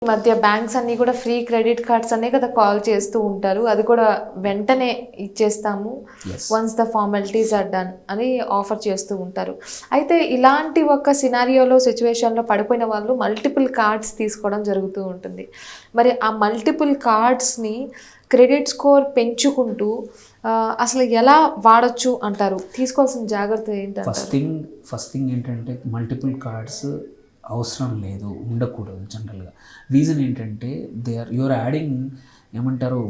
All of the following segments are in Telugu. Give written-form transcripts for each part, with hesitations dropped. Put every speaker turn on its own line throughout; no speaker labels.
మధ్య బ్యాంక్స్ అన్నీ కూడా ఫ్రీ క్రెడిట్ కార్డ్స్ అనే కదా కాల్ చేస్తూ ఉంటారు. అది కూడా వెంటనే ఇచ్చేస్తాము, once the formalities are done అని ఆఫర్ చేస్తూ ఉంటారు. అయితే ఇలాంటి ఒక సినారియోలో సిచ్యువేషన్లో పడిపోయిన వాళ్ళు మల్టిపుల్ కార్డ్స్ తీసుకోవడం జరుగుతూ ఉంటుంది. మరి ఆ మల్టిపుల్ కార్డ్స్ని క్రెడిట్ స్కోర్ పెంచుకుంటూ అసలు ఎలా వాడచ్చు అంటారు? తీసుకోవాల్సిన జాగ్రత్త ఏంటంటారు?
ఫస్ట్ థింగ్ ఏంటంటే మల్టిపుల్ కార్డ్స్ అవసరం లేదు, ఉండకూడదు జనరల్గా. రీజన్ ఏంటంటే యూఆర్ యాడింగ్, ఏమంటారు,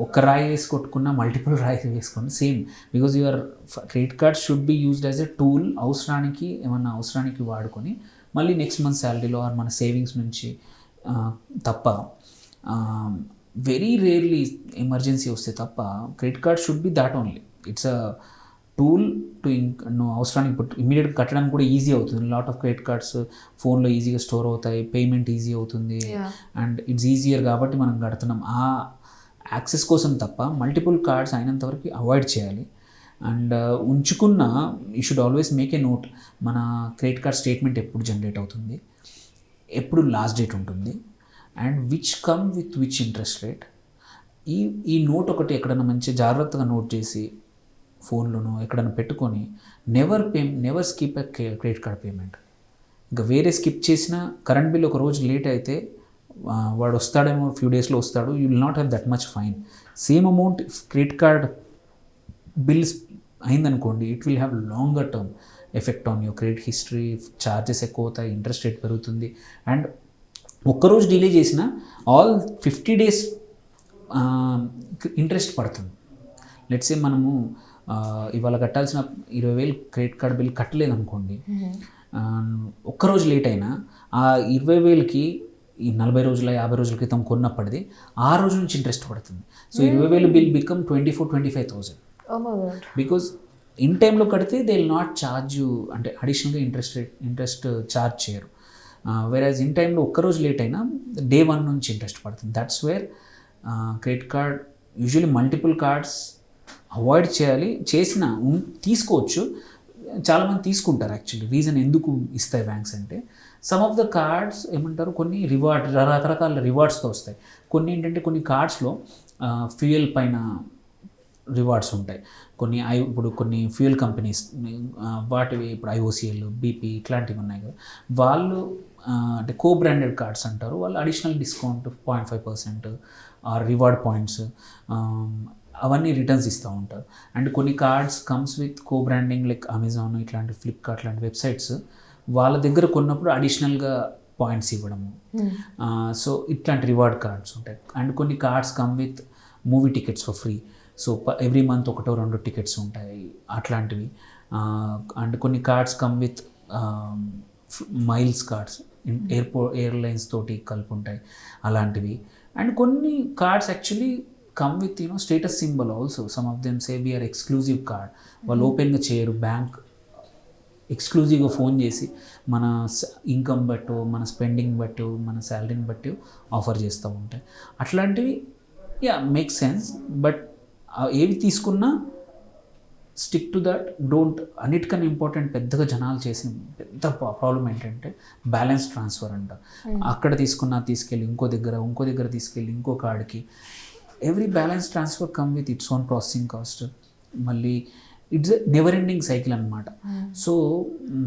ఒక రాయి వేసి కొట్టుకున్న మల్టిపుల్ రాయి వేసుకున్న same. Because your credit card should be used as a tool, ఏమన్నా అవసరానికి వాడుకొని మళ్ళీ నెక్స్ట్ మంత్ శాలరీలో ఆర్ మన సేవింగ్స్ నుంచి తప్ప, వెరీ రేర్లీ ఎమర్జెన్సీ వస్తే తప్ప credit card should be that only. It's a tool to నువ్వు అవసరానికి ఇమీడియట్గా కట్టడానికి కూడా ఈజీ అవుతుంది. లాట్ ఆఫ్ క్రెడిట్ కార్డ్స్ ఫోన్లో ఈజీగా స్టోర్ అవుతాయి, పేమెంట్ ఈజీ అవుతుంది, అండ్ ఇట్స్ ఈజియర్ కాబట్టి మనం కడుతున్నాం. ఆ యాక్సెస్ కోసం తప్ప మల్టిపుల్ కార్డ్స్ అయినంత వరకు అవాయిడ్ చేయాలి. అండ్ ఉంచుకున్న you should always make a note, మన క్రెడిట్ కార్డ్ స్టేట్మెంట్ ఎప్పుడు జనరేట్ అవుతుంది, ఎప్పుడు లాస్ట్ డేట్ ఉంటుంది, and which come with which interest rate. ఈ నోట్ ఒకటి ఎక్కడైనా మంచి జాగ్రత్తగా నోట్ చేసి ఫోన్లోనో ఎక్కడైనా పెట్టుకొని never skip a credit card payment. ఇంకా వేరే స్కిప్ చేసినా కరెంట్ బిల్ ఒక రోజు లేట్ అయితే వాడు వస్తాడేమో, ఫ్యూ డేస్లో వస్తాడు, you will not have that much fine. Same amount credit card bills అయిందనుకోండి, it will have longer term effect on your credit history. Charges ఎక్కువ అవుతాయి, ఇంట్రెస్ట్ రేట్ పెరుగుతుంది. అండ్ ఒక్కరోజు డిలే చేసిన ఆల్ 50 days ఇంట్రెస్ట్ పడుతుంది. లెట్స్ సే మనము ఇవాళ కట్టాల్సిన 20,000 క్రెడిట్ కార్డ్ బిల్ కట్టలేదు అనుకోండి, ఒక్కరోజు లేట్ అయినా ఆ 20,000కి ఈ 40 రోజుల 50 రోజుల క్రితం కొన్నప్పటిది ఆ రోజు నుంచి ఇంట్రెస్ట్ పడుతుంది. So 20,000 bill become 24,000-25,000. Because in టైంలో కడితే they will not charge you, అంటే అడిషనల్గా ఇంట్రెస్ట్ ఛార్జ్ చేయరు. వెరాజ్ ఇన్ టైంలో ఒక్కరోజు లేట్ అయినా day 1 నుంచి ఇంట్రెస్ట్ పడుతుంది. That's where credit card usually multiple cards avoid చేయాలి. తీసుకోవచ్చు, చాలామంది తీసుకుంటారు. యాక్చువల్లీ రీజన్ ఎందుకు ఇస్తాయి బ్యాంక్స్ అంటే, సమ్ ఆఫ్ ద కార్డ్స్ ఏమంటారు, కొన్ని రకరకాల రివార్డ్స్తో వస్తాయి. కొన్ని ఏంటంటే కొన్ని కార్డ్స్లో ఫ్యూయల్ పైన రివార్డ్స్ ఉంటాయి. ఇప్పుడు కొన్ని ఫ్యూయల్ కంపెనీస్ వాటివి, ఇప్పుడు IOCL, BP ఇట్లాంటివి ఉన్నాయి కదా, వాళ్ళు అంటే బ్రాండెడ్ కార్డ్స్ అంటారు, వాళ్ళు additional discount 0.5% or reward points అవన్నీ రిటర్న్స్ ఇస్తూ ఉంటారు. అండ్ కొన్ని cards comes with branding like Amazon, ఇట్లాంటి ఫ్లిప్కార్ట్ లాంటి వెబ్సైట్స్, వాళ్ళ దగ్గర కొన్నప్పుడు అడిషనల్గా పాయింట్స్ ఇవ్వడము. సో ఇట్లాంటి రివార్డ్ కార్డ్స్ ఉంటాయి. అండ్ కొన్ని cards come with movie tickets for free. So every month 1-2 tickets ఉంటాయి అట్లాంటివి. అండ్ కొన్ని cards come with miles cards, airlines తోటి కలిపి ఉంటాయి అలాంటివి. అండ్ కొన్ని cards actually come with status symbol also. Some of them say we are exclusive card. వాళ్ళు ఓపెన్గా చేయరు, బ్యాంక్ ఎక్స్క్లూజివ్గా ఫోన్ చేసి మన ఇన్కమ్ బట్టు, మన స్పెండింగ్ బట్టు, మన శాలరీని బట్టి ఆఫర్ చేస్తూ ఉంటాయి. అట్లాంటివి మేక్ సెన్స్. బట్ ఏవి తీసుకున్నా స్టిక్ టు దట్, డోంట్. అన్నిటికన్నా ఇంపార్టెంట్ పెద్దగా జనాలు చేసిన పెద్ద ప్రాబ్లం ఏంటంటే బ్యాలెన్స్ ట్రాన్స్ఫర్ అంట. అక్కడ తీసుకెళ్ళి ఇంకో దగ్గర తీసుకెళ్ళి ఇంకో కార్డ్కి. Every balance transfer come with its own processing cost. మళ్ళీ ఇట్స్ నెవర్ ఎండింగ్ సైకిల్ అనమాట. సో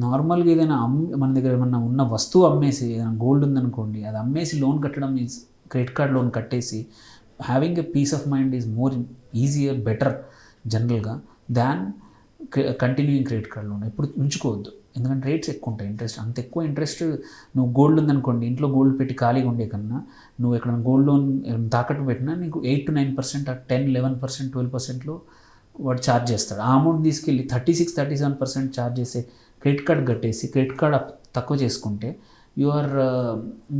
నార్మల్గా ఏదైనా మన దగ్గర ఏమన్నా ఉన్న వస్తువు అమ్మేసి, ఏదైనా గోల్డ్ ఉందనుకోండి, అది అమ్మేసి లోన్ కట్టడం ఈజ్, క్రెడిట్ కార్డ్ లోన్ కట్టేసి having a piece of mind is more easier, better జనరల్గా than continuing credit card loan. ఎప్పుడు ఉంచుకోవద్దు, ఎందుకంటే రేట్స్ ఎక్కువ ఉంటాయి. అంత ఎక్కువ ఇంట్రెస్ట్, నువ్వు గోల్డ్ ఉందనుకోండి, ఇంట్లో గోల్డ్ పెట్టి ఖాళీగా ఉండే కన్నా నువ్వు ఎక్కడ గోల్డ్ లోన్ తాకట్టు పెట్టినా నీకు 8-9%, 10-11%, 12%లో వాడు ఛార్జ్ చేస్తాడు. ఆ అమౌంట్ తీసుకెళ్ళి 36-37% ఛార్జ్ చేసే క్రెడిట్ కార్డ్ కట్టేసి క్రెడిట్ కార్డ్ తక్కువ చేసుకుంటే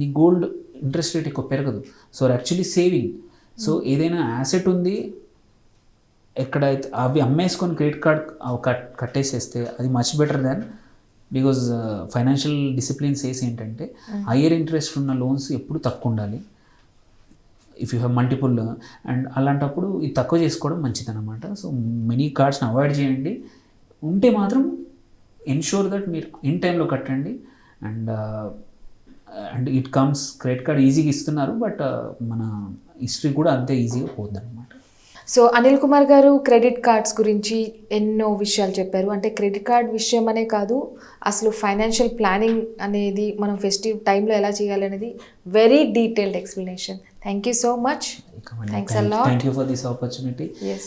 నీ గోల్డ్ ఇంట్రెస్ట్ రేట్ ఎక్కువ పెరగదు. So actually saving. సో ఏదైనా యాసెట్ ఉంది, ఎక్కడైతే అవి అమ్మేసుకొని క్రెడిట్ కార్డ్ కట్టేసేస్తే అది much better than. Because financial discipline says ఏంటంటే హయ్యర్ ఇంట్రెస్ట్ ఉన్న లోన్స్ ఎప్పుడు తక్కువ ఉండాలి if you have multiple. And అలాంటప్పుడు ఇది తక్కువ చేసుకోవడం మంచిదన్నమాట. సో మెనీ కార్డ్స్ని అవాయిడ్ చేయండి. ఉంటే మాత్రం ఎన్షూర్ దట్ మీరు ఇన్ టైంలో కట్టండి. And and it comes credit card ఈజీగా ఇస్తున్నారు, బట్ మన హిస్టరీ కూడా అంతే ఈజీగా పోద్ది అనమాట.
సో అనిల్ కుమార్ గారు క్రెడిట్ కార్డ్స్ గురించి ఎన్నో విషయాలు చెప్పారు. అంటే క్రెడిట్ కార్డ్ విషయం అనే కాదు, అసలు ఫైనాన్షియల్ ప్లానింగ్ అనేది మనం ఫెస్టివ్ టైంలో ఎలా చేయాలి అనేది very detailed explanation. Thank you so much. Thanks a lot.
Thank you for this opportunity.
Yes.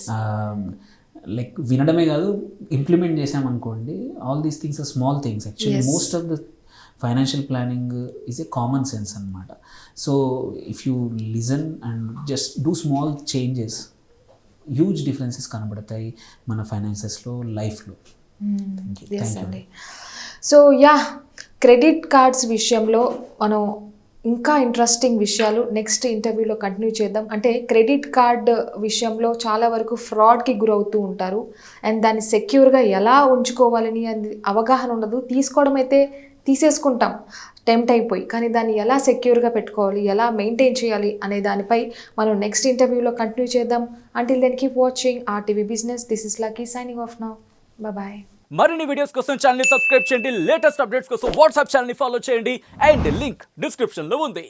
Like వినడమే కాదు, ఇంప్లిమెంట్ చేసామనుకోండి, all these things are small things. Actually
Yes.
Most of the financial planning is a common sense అనమాట. So if you listen and just do small changes, huge differences కనబడతాయి మన ఫైనాన్సెస్లో, లైఫ్లో.
ఎస్ అండి. సో క్రెడిట్ కార్డ్స్ విషయంలో మనం ఇంకా ఇంట్రెస్టింగ్ విషయాలు నెక్స్ట్ ఇంటర్వ్యూలో కంటిన్యూ చేద్దాం. అంటే క్రెడిట్ కార్డ్ విషయంలో చాలా వరకు ఫ్రాడ్కి గురవుతూ ఉంటారు, అండ్ దాన్ని సెక్యూర్గా ఎలా ఉంచుకోవాలని అది అవగాహన ఉండదు. తీసుకోవడం అయితే తీసేసుకుంటాం టెంప్ట్ అయిపోయి, కానీ దాన్ని ఎలా సెక్యూర్గా పెట్టుకోవాలి, ఎలా మెయింటైన్ చేయాలి అనే దానిపై మనం నెక్స్ట్ ఇంటర్వ్యూలో కంటిన్యూ చేద్దాం. Until then keep watching RTV business. This is lucky signing off now. Bye.
మరిన్ని వీడియోస్ కోసం ఛానల్ ని సబ్స్క్రైబ్ చేయండి, లేటెస్ట్ అప్డేట్స్ కోసం వాట్సాప్ ఛానల్ ని ఫాలో చేయండి, అండ్ లింక్ డిస్క్రిప్షన్ లో ఉంది.